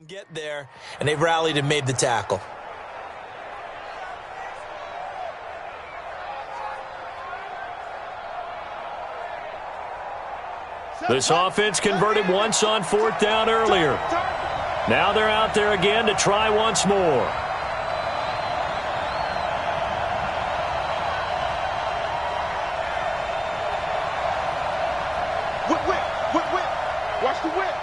Get there, and they rallied and made the tackle. This offense converted once on 4th down earlier. Now they're out there again to try once more. Whip. Watch the whip.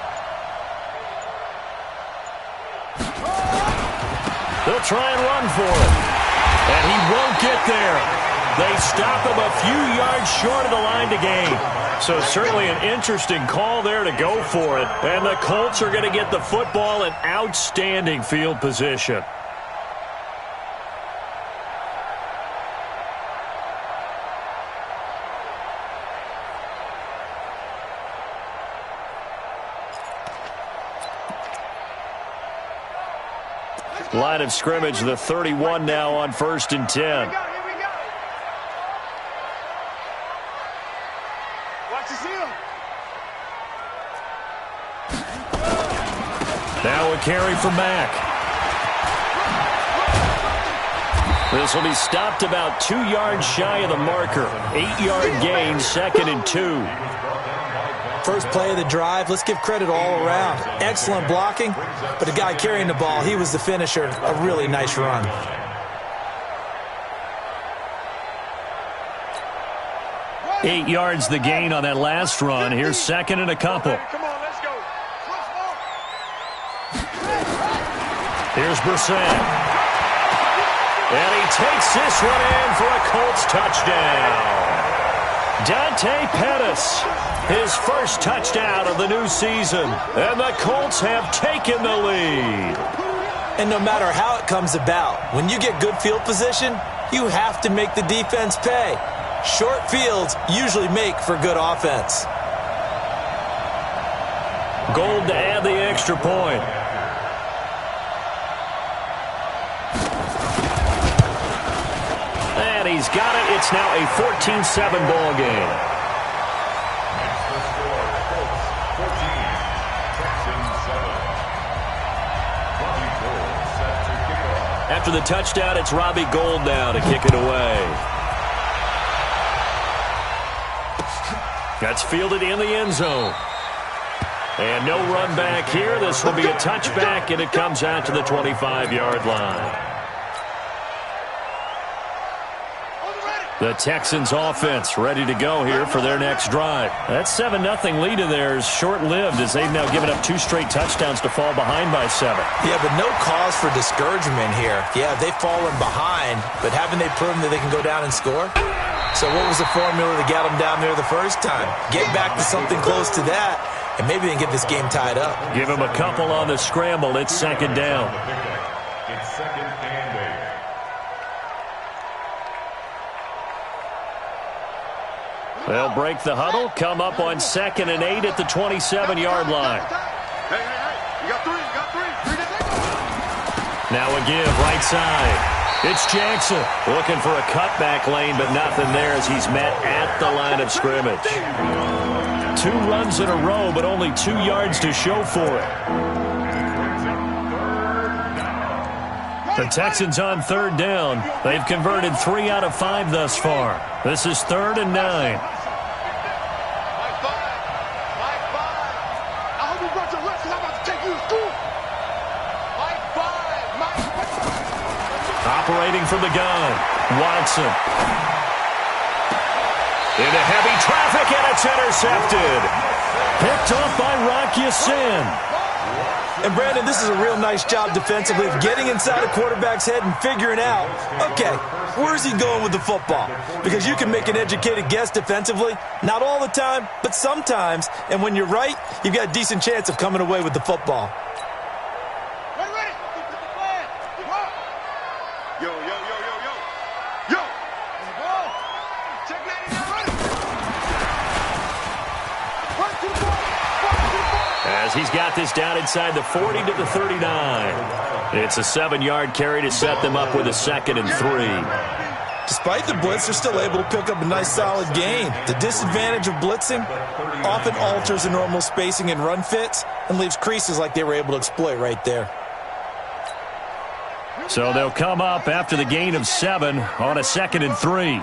They'll try and run for it. And he won't get there. They stop him a few yards short of the line to gain. So certainly an interesting call there to go for it. And the Colts are going to get the football in outstanding field position. Line of scrimmage, the 31 now on 1st and 10. Here we go. Watch the seal. Now a carry for Mack. This will be stopped about 2 yards shy of the marker. 8-yard gain, 2nd and 2. First play of the drive, let's give credit all around. Excellent blocking, but the guy carrying the ball, he was the finisher. A really nice run. Eight yards the gain on that last run. Here's 2nd and a couple. Come on, let's go. Here's Brissett. And he takes this one in for a Colts touchdown. Dante Pettis, his first touchdown of the new season. And the Colts have taken the lead. And no matter how it comes about, when you get good field position, you have to make the defense pay. Short fields usually make for good offense. Gold to add the extra point. And he's got it. It's now a 14-7 ball game. After the touchdown, it's Robbie Gould now to kick it away. That's fielded in the end zone. And no run back here. This will be a touchback, and it comes out to the 25-yard line. The Texans offense ready to go here for their next drive. That 7-0 lead of theirs short-lived as they've now given up 2 straight touchdowns to fall behind by 7. Yeah, but no cause for discouragement here. Yeah, they've fallen behind, but haven't they proven that they can go down and score? So what was the formula that got them down there the first time? Get back to something close to that, and maybe they can get this game tied up. Give them a couple on the scramble. It's 2nd down. It's 2nd and 8. They'll break the huddle, come up on 2nd and 8 at the 27-yard line. Hey, you got 3, you got 3. Now a give, right side. It's Jackson looking for a cutback lane, but nothing there as he's met at the line of scrimmage. 2 runs in a row, but only 2 yards to show for it. The Texans on 3rd down. They've converted 3 out of 5 thus far. This is 3rd and 9. Operating from the gun, Watson. Into heavy traffic, and it's intercepted. Picked off by Rock Ya-Sin. And, Brandon, this is a real nice job defensively of getting inside a quarterback's head and figuring out, okay, where's he going with the football? Because you can make an educated guess defensively. Not all the time, but sometimes. And when you're right, you've got a decent chance of coming away with the football. As he's got this down inside the 40 to the 39. It's a 7-yard carry to set them up with a 2nd and 3. Despite the blitz, they're still able to pick up a nice solid gain. The disadvantage of blitzing often alters the normal spacing and run fits and leaves creases like they were able to exploit right there. So they'll come up after the gain of 7 on a 2nd and 3.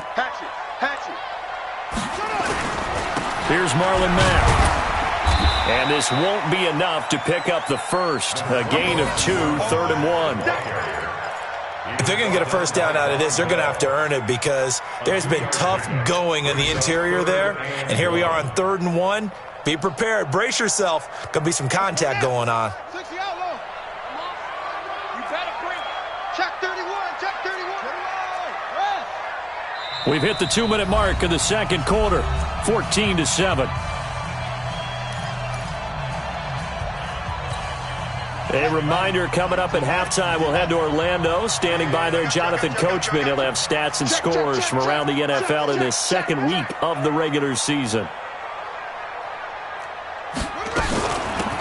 Here's Marlon Mack. And this won't be enough to pick up the first. A gain of 2, 3rd and 1. If they're going to get a first down out of this, they're going to have to earn it because there's been tough going in the interior there. And here we are on 3rd and 1. Be prepared. Brace yourself. Going to be some contact going on. We've hit the 2-minute mark of the 2nd quarter, 14-7. A reminder, coming up at halftime, we'll head to Orlando. Standing by there, Jonathan Coachman. He'll have stats and scores from around the NFL in this 2nd week of the regular season.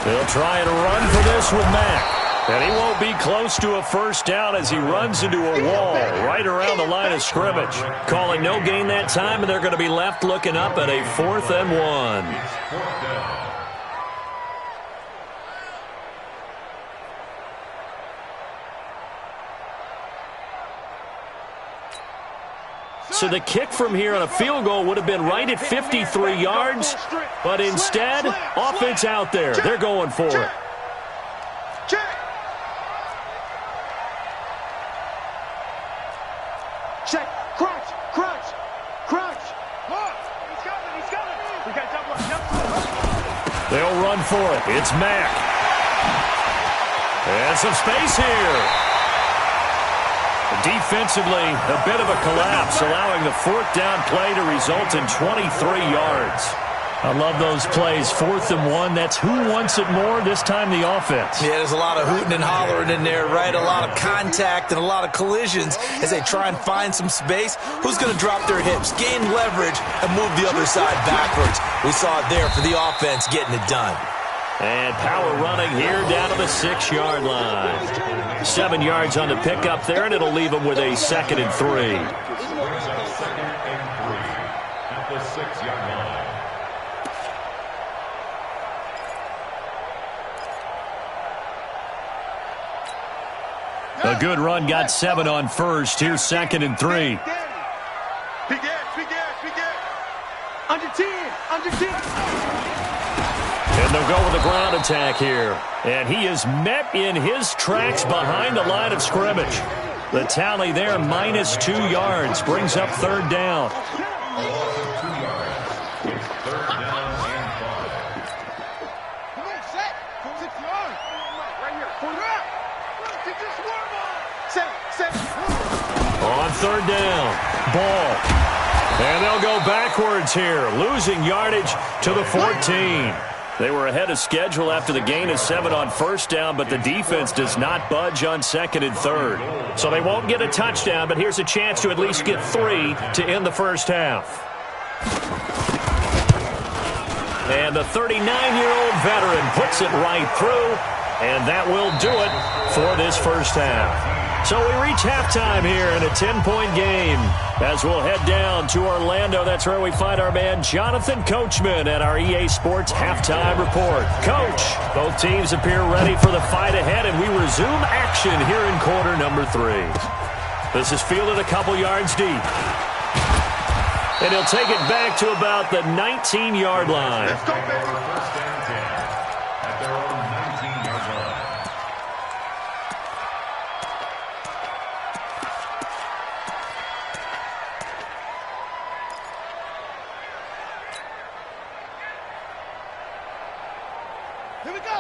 They'll try and run for this with Mack. And he won't be close to a first down as he runs into a wall right around the line of scrimmage. Calling no gain that time, and they're going to be left looking up at a 4th and 1. So the kick from here on a field goal would have been right at 53 yards, but instead, offense out there. They're going for it. Check. Crunch. He's coming. We got double up. They'll run for it. It's Mack. And some space here. Defensively, a bit of a collapse, allowing the 4th down play to result in 23 yards. I love those plays. 4th and 1. That's who wants it more, this time the offense. Yeah, there's a lot of hooting and hollering in there, right? A lot of contact and a lot of collisions as they try and find some space. Who's going to drop their hips, gain leverage, and move the other side backwards? We saw it there for the offense getting it done. And power running here down to the 6-yard line. 7 yards on the pickup there, and it'll leave them with a 2nd and 3. At the 6-yard line. A good run, got 7 on first. Here's 2nd and 3. Under 10. And they'll go with a ground attack here. And he is met in his tracks behind the line of scrimmage. The tally there, minus 2 yards, brings up 3rd down. On 3rd down, ball. And they'll go backwards here, losing yardage to the 14. They were ahead of schedule after the gain of 7 on 1st down, but the defense does not budge on 2nd and 3rd. So they won't get a touchdown, but here's a chance to at least get 3 to end the first half. And the 39-year-old veteran puts it right through, and that will do it for this first half. So we reach halftime here in a 10-point game as we'll head down to Orlando. That's where we find our man Jonathan Coachman at our EA Sports Halftime Report. Coach, both teams appear ready for the fight ahead, and we resume action here in quarter number 3. This is fielded a couple yards deep. And he'll take it back to about the 19-yard line. Let's go, baby. First and 10 at their own 19-yard line.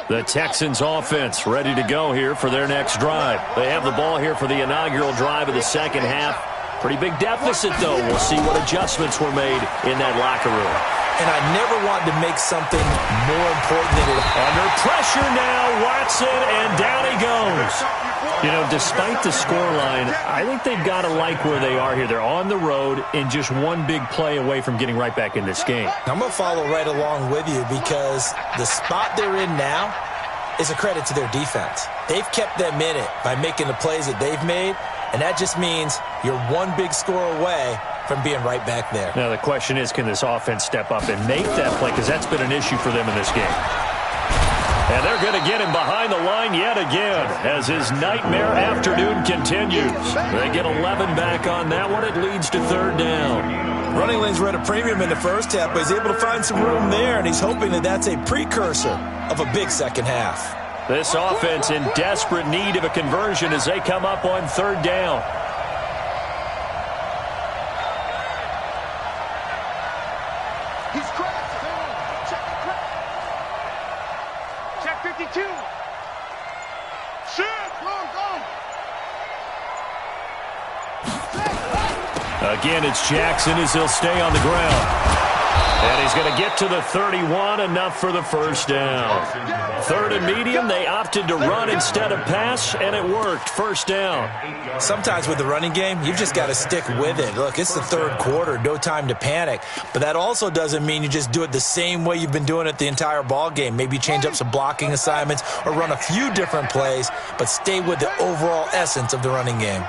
The Texans offense ready to go here for their next drive. They have the ball here for the inaugural drive of the second half. Pretty big deficit, though. We'll see what adjustments were made in that locker room. And I never wanted to make something more important than it. Under pressure now, Watson, and down he goes. You know, despite the scoreline, I think they've got to like where they are here. They're on the road and just one big play away from getting right back in this game. I'm going to follow right along with you because the spot they're in now is a credit to their defense. They've kept them in it by making the plays that they've made, and that just means you're one big score away from being right back there. Now the question is, can this offense step up and make that play? Because that's been an issue for them in this game. And they're going to get him behind the line yet again as his nightmare afternoon continues. They get 11 back on that one. It leads to third down. Running lanes were at a premium in the first half, but he's able to find some room there, and he's hoping that that's a precursor of a big second half. This offense in desperate need of a conversion as they come up on third down. He's cracked. Check 52. Shit, go. Again, it's Jackson as he'll stay on the ground. And he's going to get to the 31, enough for the first down. Third and medium, they opted to run instead of pass, and it worked. First down. Sometimes with the running game, you've just got to stick with it. Look, it's the third quarter, no time to panic. But that also doesn't mean you just do it the same way you've been doing it the entire ball game. Maybe change up some blocking assignments or run a few different plays, but stay with the overall essence of the running game.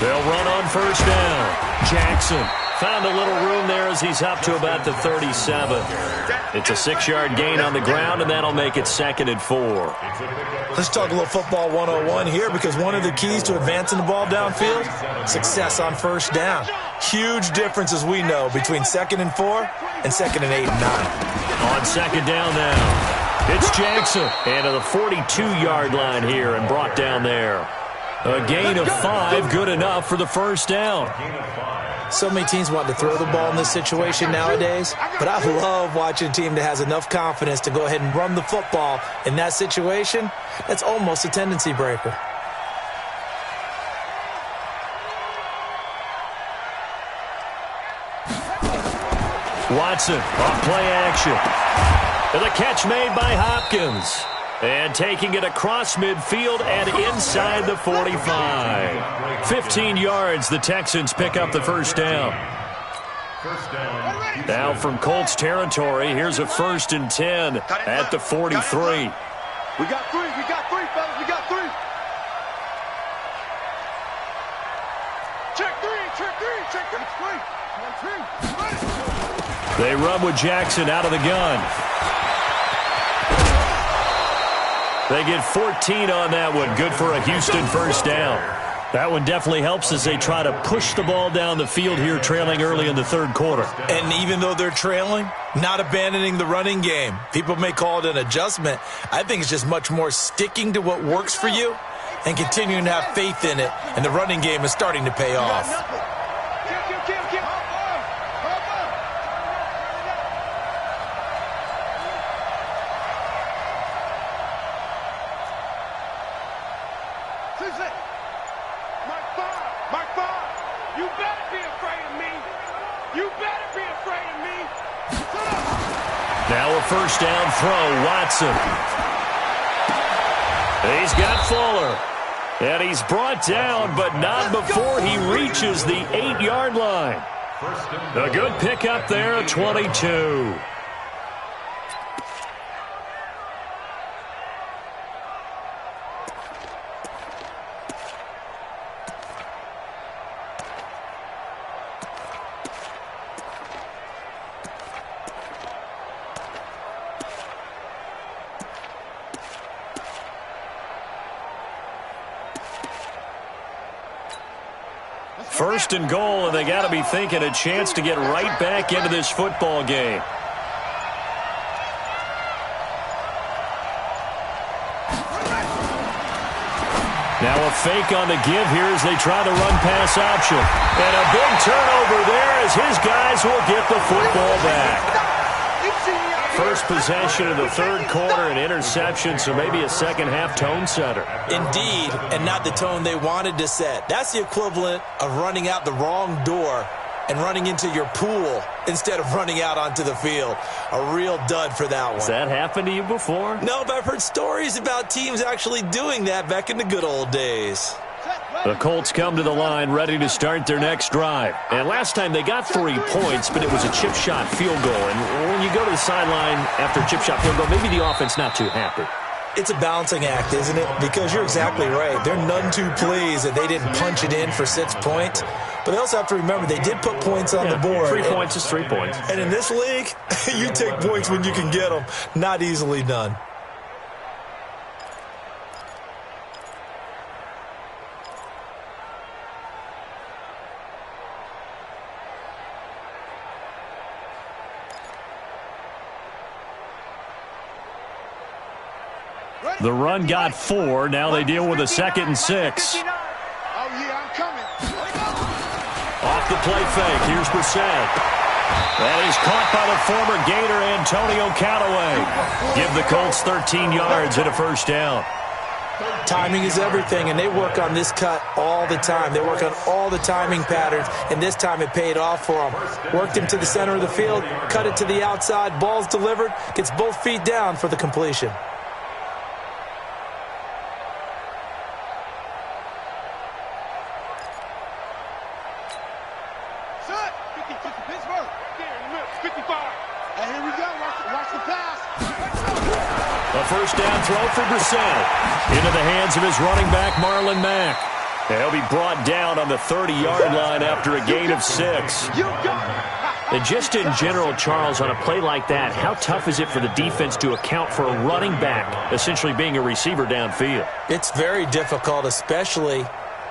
They'll run on first down. Jackson found a little room there as he's up to about the 37. It's a 6-yard gain on the ground, and that'll make it 2nd and 4. Let's talk a little football 101 here, because one of the keys to advancing the ball downfield, success on first down. Huge difference, as we know, between 2nd and 4 and 2nd and 8 and 9. On second down now, it's Jackson. And to the 42-yard line here and brought down there. A gain of 5, good enough for the first down. So many teams want to throw the ball in this situation nowadays, but I love watching a team that has enough confidence to go ahead and run the football in that situation. That's almost a tendency breaker. Watson on play action. And the catch made by Hopkins. And taking it across midfield and inside the 45. 15 yards, the Texans pick up the first down. Now from Colts territory, here's a 1st and 10 at the 43. We got three, fellas, we got three. Check three. They run with Jackson out of the gun. They get 14 on that one. Good for a Houston first down. That one definitely helps as they try to push the ball down the field here, trailing early in the third quarter. And even though they're trailing, not abandoning the running game. People may call it an adjustment. I think it's just much more sticking to what works for you and continuing to have faith in it. And the running game is starting to pay off. Now a first down throw, Watson. He's got Fuller. And he's brought down, but not before he reaches the 8-yard line. A good pickup there, 22. First and goal, and they got to be thinking a chance to get right back into this football game. Now a fake on the give here as they try the run-pass option. And a big turnover there as his guys will get the football back. First possession of the third quarter, an interception, so maybe a second-half tone setter. Indeed, and not the tone they wanted to set. That's the equivalent of running out the wrong door and running into your pool instead of running out onto the field. A real dud for that one. Has that happened to you before? No, but I've heard stories about teams actually doing that back in the good old days. The Colts come to the line ready to start their next drive. And last time they got 3 points, but it was a chip shot field goal. And when you go to the sideline after a chip shot field goal, maybe the offense not too happy. It's a balancing act, isn't it? Because you're exactly right. They're none too pleased that they didn't punch it in for 6 points. But they also have to remember they did put points on the board. 3 points is 3 points. And in this league, you take points when you can get them. Not easily done. The run got 4. Now they deal with a 2nd and 6. Oh, yeah, I'm coming. Off the play fake. Here's Brissett. That is caught by the former Gator Antonio Callaway. Give the Colts 13 yards and a first down. Timing is everything, and they work on this cut all the time. They work on all the timing patterns, and this time it paid off for them. Worked him to the center of the field, cut it to the outside, ball's delivered, gets both feet down for the completion. First down throw for Brissett. Into the hands of his running back, Marlon Mack. He'll be brought down on the 30-yard line after a gain of 6. And just in general, Charles, on a play like that, how tough is it for the defense to account for a running back essentially being a receiver downfield? It's very difficult, especially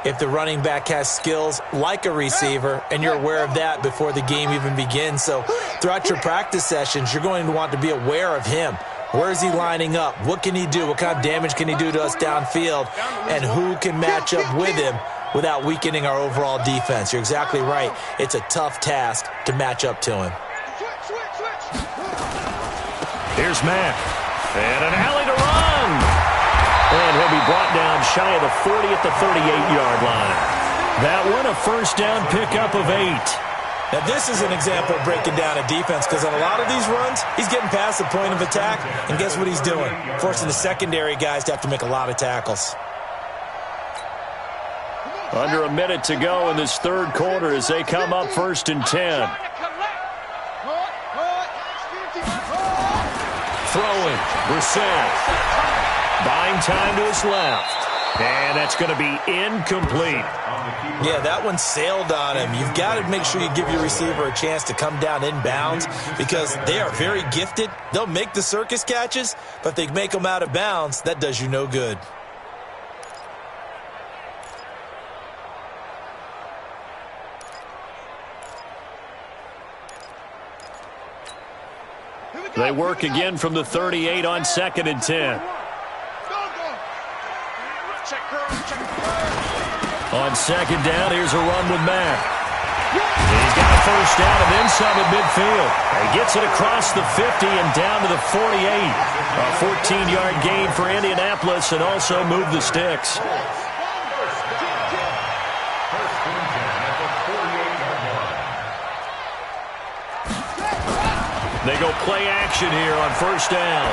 if the running back has skills like a receiver, and you're aware of that before the game even begins. So throughout your practice sessions, you're going to want to be aware of him. Where is he lining up? What can he do? What kind of damage can he do to us downfield? And who can match up with him without weakening our overall defense? You're exactly right. It's a tough task to match up to him. Here's Mack. And an alley to run. And he'll be brought down shy of the 40 at the 38-yard line. That one a first down pickup of 8. Now, this is an example of breaking down a defense because on a lot of these runs, he's getting past the point of attack, and guess what he's doing? Forcing the secondary guys to have to make a lot of tackles. Under a minute to go in this third quarter as they come up 1st and 10. Throwing, Brissett. Buying time to his left. And that's going to be incomplete. Yeah, that one sailed on him. You've got to make sure you give your receiver a chance to come down inbounds because they are very gifted. They'll make the circus catches, but if they make them out of bounds, that does you no good. They work again from the 38 on 2nd and 10. On 2nd down, here's a run with Mack. He's got a first down and then some at midfield. He gets it across the 50 and down to the 48. A 14-yard gain for Indianapolis and also move the sticks. They go play action here on 1st down.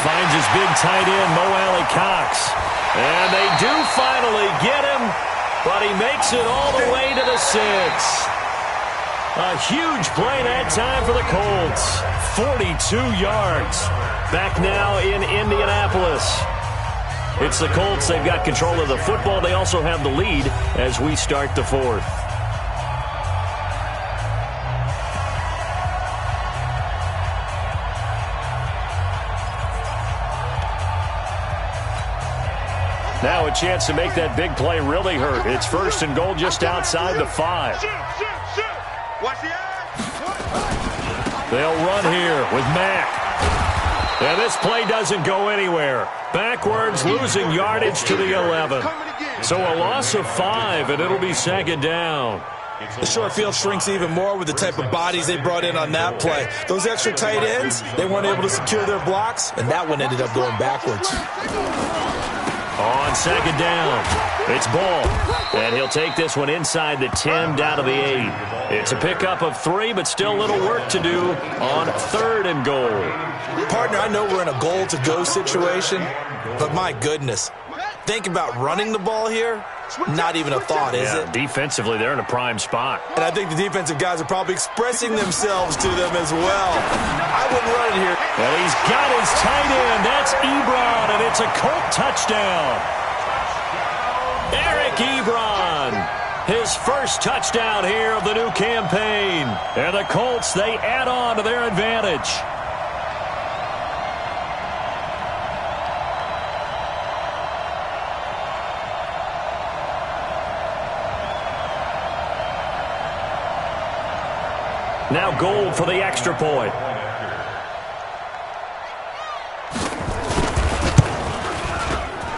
Finds his big tight end, Mo Alley-Cox. And they do finally get him, but he makes it all the way to the 6. A huge play that time for the Colts. 42 yards. Back now in Indianapolis. It's the Colts. They've got control of the football. They also have the lead as we start the 4th. Now a chance to make that big play really hurt. It's 1st and goal just outside the 5. They'll run here with Mack. And this play doesn't go anywhere. Backwards, losing yardage to the 11. So a loss of 5, and it'll be 2nd down. The short field shrinks even more with the type of bodies they brought in on that play. Those extra tight ends, they weren't able to secure their blocks, and that one ended up going backwards. On 2nd down, it's Ball. And he'll take this one inside the 10 down to the 8. It's a pickup of 3, but still a little work to do on 3rd and goal. Partner, I know we're in a goal-to-go situation, but my goodness. Think about running the ball here. Not even a thought, is it? Defensively, they're in a prime spot. And I think the defensive guys are probably expressing themselves to them as well. I wouldn't run it here. And he's got his tight end. That's Ebron, and it's a Colt touchdown. Eric Ebron, his first touchdown here of the new campaign. And the Colts, they add on to their advantage. Now Gold for the extra point.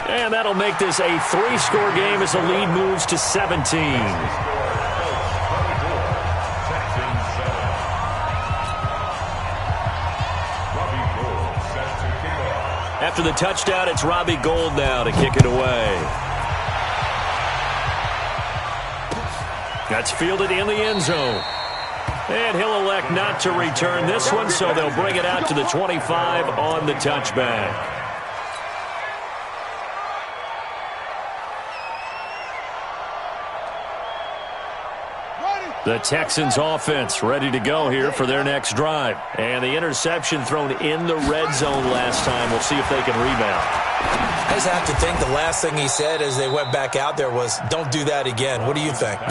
And that'll make this a 3-score game as the lead moves to 17. After the touchdown, it's Robbie Gould now to kick it away. That's fielded in the end zone. And he'll elect not to return this one, so they'll bring it out to the 25 on the touchback. The Texans offense ready to go here for their next drive. And the interception thrown in the red zone last time. We'll see if they can rebound. I just have to think the last thing he said as they went back out there was, don't do that again. What do you think?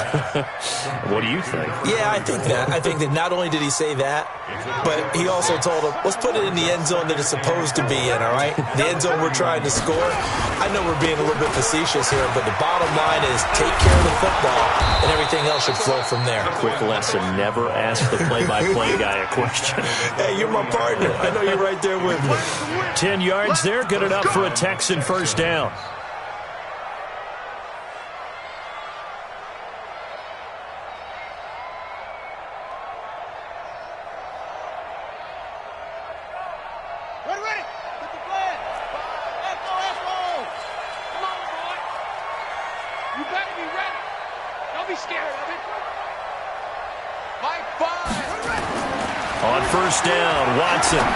What do you think? Yeah, I think that. I think that not only did he say that, but he also told him, let's put it in the end zone that it's supposed to be in, all right? The end zone we're trying to score. I know we're being a little bit facetious here, but the bottom line is take care of the football, and everything else should flow from there. Quick lesson, never ask the play-by-play guy a question. Hey, you're my partner. I know you're right there with me. 10 yards there, good enough for a Texan first down. Ready. Get the flag. Let's go. Come on, boy. You better be ready. Don't be scared of it. Mike 5. On first down, Watson.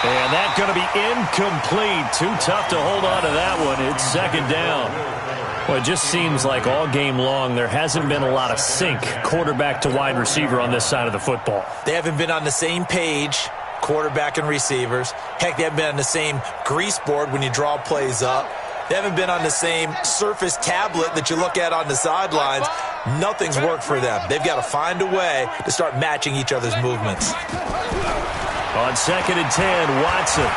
And that's going to be incomplete. Too tough to hold on to that one. It's second down. Well, it just seems like all game long there hasn't been a lot of sync quarterback to wide receiver on this side of the football. They haven't been on the same page, quarterback and receivers. Heck, they haven't been on the same grease board when you draw plays up. They haven't been on the same Surface tablet that you look at on the sidelines. Nothing's worked for them. They've got to find a way to start matching each other's movements. On second and 10, Watson.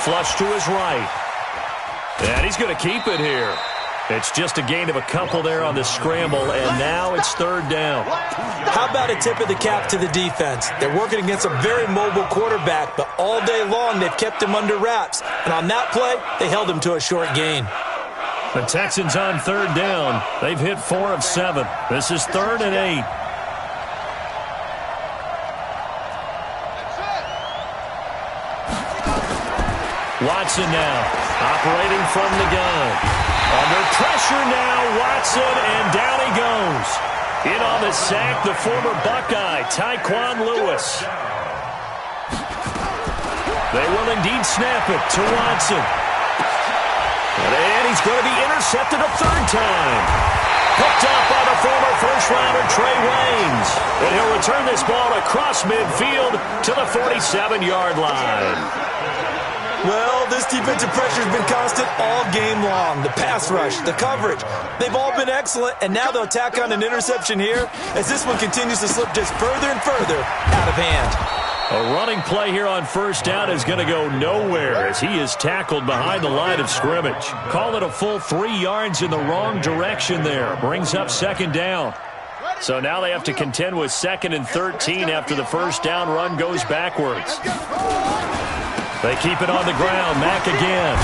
Flush to his right. And he's going to keep it here. It's just a gain of a couple there on the scramble, and now it's third down. How about a tip of the cap to the defense? They're working against a very mobile quarterback, but all day long they've kept him under wraps. And on that play, they held him to a short gain. The Texans on third down. They've hit 4 of 7. This is 3rd and 8. Watson now, operating from the gun. Under pressure now, Watson, and down he goes. In on the sack, the former Buckeye, Tyquan Lewis. They will indeed snap it to Watson. And he's going to be intercepted a third time. Picked up by the former first-rounder Trey Waynes. And he'll return this ball across midfield to the 47-yard line. Well, this defensive pressure has been constant all game long. The pass rush, the coverage, they've all been excellent, and now they'll tack on an interception here as this one continues to slip just further and further out of hand. A running play here on first down is going to go nowhere as he is tackled behind the line of scrimmage. Call it a full 3 yards in the wrong direction there. Brings up second down. So now they have to contend with 2nd and 13 after the first down run goes backwards. They keep it on the ground. Mack again.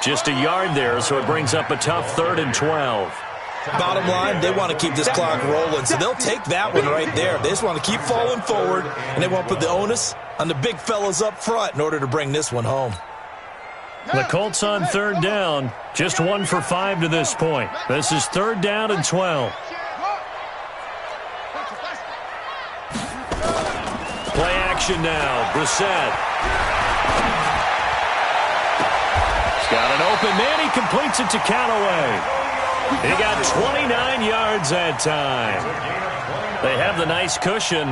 Just a yard there, so it brings up a tough 3rd and 12. Bottom line, they want to keep this clock rolling, so they'll take that one right there. They just want to keep falling forward, and they want to put the onus on the big fellas up front in order to bring this one home. The Colts on 3rd down, just 1 for 5 to this point. This is 3rd down and 12. Play action now. Brissett. He's got an open man. He completes it to Callaway. He got 29 yards that time. They have the nice cushion.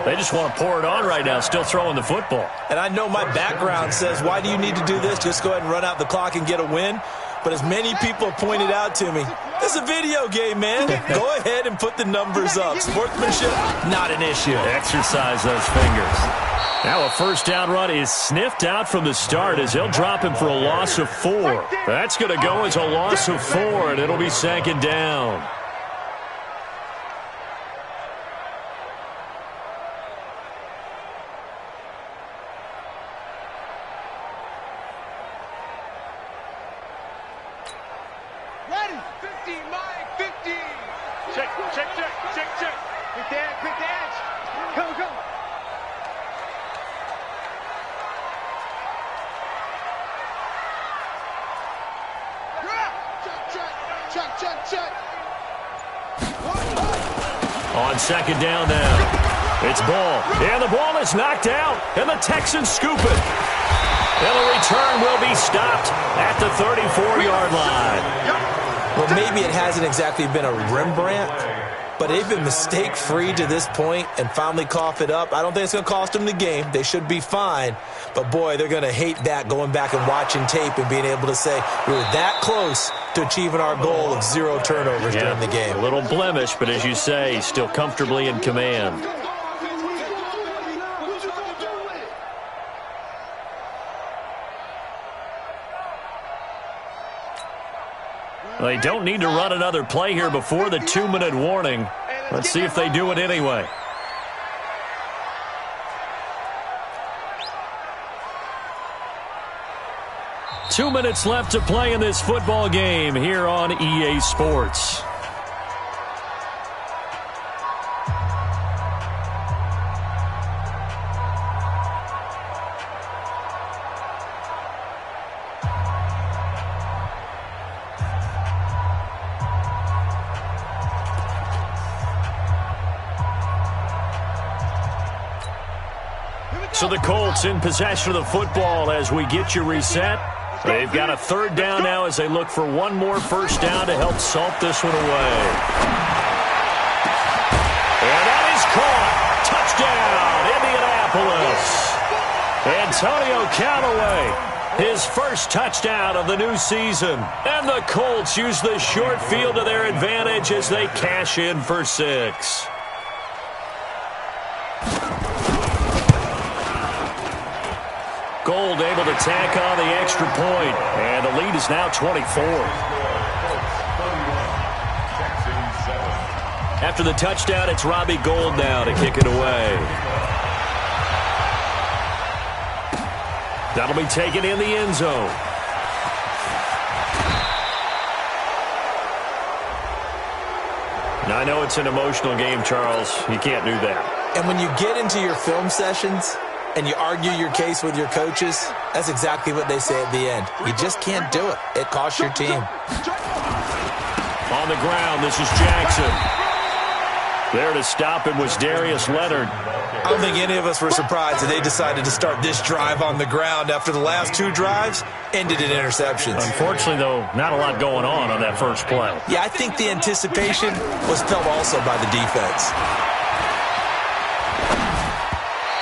They just want to pour it on right now, still throwing the football. And I know my background says, why do you need to do this? Just go ahead and run out the clock and get a win. But as many people pointed out to me, this is a video game, man. Go ahead and put the numbers up. Sportsmanship, not an issue. Exercise those fingers. Now a first down run is sniffed out from the start as they'll drop him for a loss of 4. That's going to go as a loss of 4, and it'll be second down. On second down now, it's Ball, and the ball is knocked out, and the Texans scoop it. And the return will be stopped at the 34-yard line. Well, maybe it hasn't exactly been a Rembrandt, but they've been mistake-free to this point and finally cough it up. I don't think it's going to cost them the game. They should be fine. But, boy, they're going to hate that, going back and watching tape and being able to say we were that close to achieving our goal of 0 turnovers during the game. A little blemish, but as you say, still comfortably in command. They don't need to run another play here before the 2-minute warning. Let's see if they do it anyway. Two minutes left to play in this football game here on EA Sports. So the Colts in possession of the football as we get you reset. They've got a third down now as they look for one more first down to help salt this one away. And that is caught. Touchdown, Indianapolis. Antonio Callaway, his first touchdown of the new season. And the Colts use the short field to their advantage as they cash in for 6. Gold able to tack on the extra point, and the lead is now 24. After the touchdown, it's Robbie Gould now to kick it away. That'll be taken in the end zone. Now, I know it's an emotional game, Charles. You can't do that. And when you get into your film sessions and you argue your case with your coaches, that's exactly what they say at the end. You just can't do it. It costs your team. On the ground, this is Jackson. There to stop him was Darius Leonard. I don't think any of us were surprised that they decided to start this drive on the ground after the last 2 drives ended in interceptions. Unfortunately, though, not a lot going on that first play. Yeah, I think the anticipation was felt also by the defense.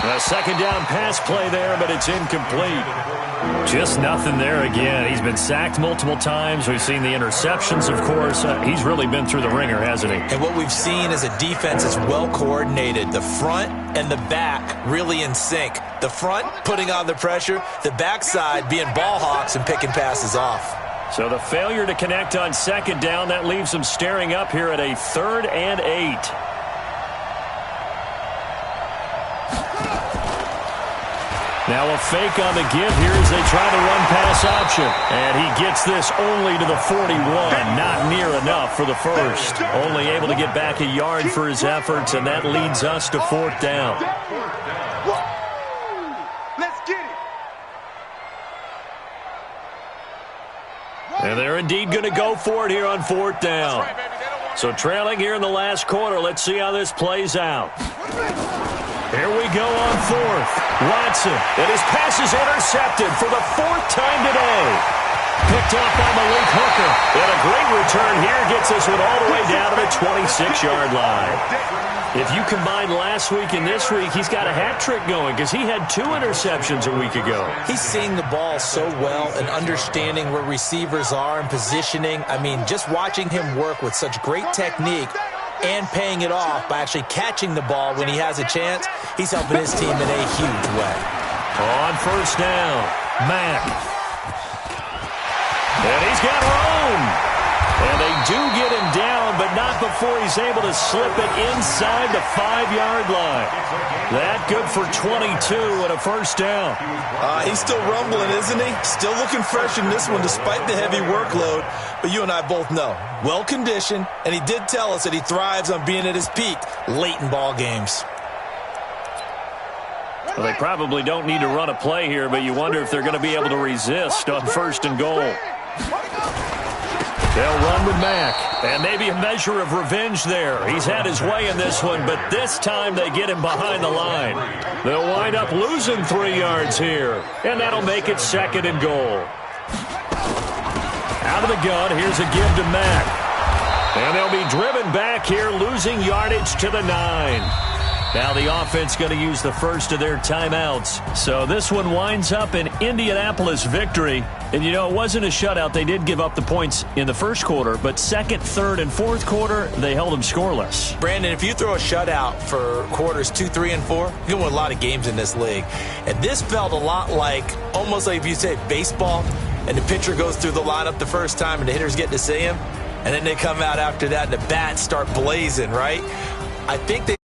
A second down pass play there, but it's incomplete. Just nothing there again. He's been sacked multiple times. We've seen the interceptions, of course. He's really been through the ringer, hasn't he? And what we've seen is a defense that's well coordinated. The front and the back really in sync. The front putting on the pressure, the backside being ball hawks and picking passes off. So the failure to connect on second down, that leaves them staring up here at a 3rd and 8. Now a fake on the give here as they try the run-pass option. And he gets this only to the 41. Not near enough for the first. Only able to get back a yard for his efforts, and that leads us to 4th down. Let's get it. And they're indeed going to go for it here on 4th down. So trailing here in the last quarter, let's see how this plays out. Here we go on 4th. Watson, and his pass is intercepted for the 4th time today. Picked picked off by Malik Hooker. And a great return here gets this one all the way down to the 26-yard line. If you combine last week and this week, he's got a hat trick going because he had 2 interceptions a week ago. He's seeing the ball so well and understanding where receivers are and positioning. I mean, just watching him work with such great technique and paying it off by actually catching the ball when he has a chance, he's helping his team in a huge way. On first down, Mack. And he's got room. And they do get him down, but not before he's able to slip it inside the 5-yard line. That good for 22 and a first down. He's still rumbling, isn't he? Still looking fresh in this one despite the heavy workload. But you and I both know, well-conditioned, and he did tell us that he thrives on being at his peak late in ball games. Well, they probably don't need to run a play here, but you wonder if they're going to be able to resist on first and goal. They'll run with Mack, and maybe a measure of revenge there. He's had his way in this one, but this time they get him behind the line. They'll wind up losing 3 yards here, and that'll make it second and goal. Out of the gun, here's a give to Mack. And they'll be driven back here, losing yardage to the 9. Now the offense going to use the first of their timeouts. So this one winds up an Indianapolis victory. And, you know, it wasn't a shutout. They did give up the points in the first quarter, but second, third, and fourth quarter, they held them scoreless. Brandon, if you throw a shutout for quarters 2, 3, and 4, you can win a lot of games in this league. And this felt a lot like, almost like if you say baseball, and the pitcher goes through the lineup the first time and the hitters get to see him, and then they come out after that and the bats start blazing, right? I think they